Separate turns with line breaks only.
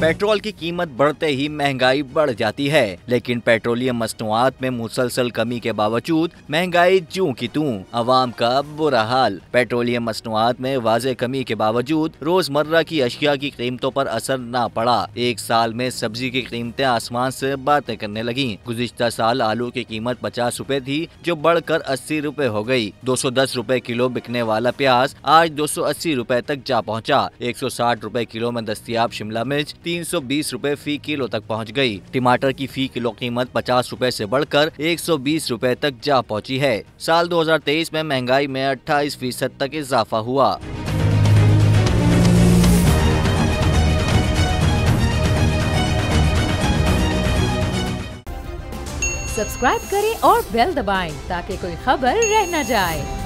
Petrol की कीमत बढ़ते ही महंगाई बढ़ जाती है, लेकिन पेट्रोलियम मसनूआत में मुसलसल कमी के बावजूद महंगाई ज्यों की त्यों, अवाम का बुरा हाल। पेट्रोलियम मसनूआत में वाज़ेह कमी के बावजूद रोजमर्रा की अशिया की कीमतों पर असर न पड़ा। एक साल में सब्जी की कीमतें आसमान से बातें करने लगी। गुज़िश्ता साल आलू की कीमत 50 रुपए थी, जो बढ़कर 80 रुपए हो गई। 210 रुपए किलो बिकने वाला प्याज आज 280 रुपए तक जा पहुंचा। 160 रुपए किलो में दस्तयाब शिमला मिर्च 320 रुपए फी किलो तक पहुंच गई। टमाटर की फी किलो कीमत 50 रुपए से बढ़कर 120 रुपए तक जा पहुंची है। साल 2023 में महंगाई में 28% तक इजाफा हुआ।
सब्सक्राइब करें और बेल दबाएं ताकि कोई खबर रह न जाए।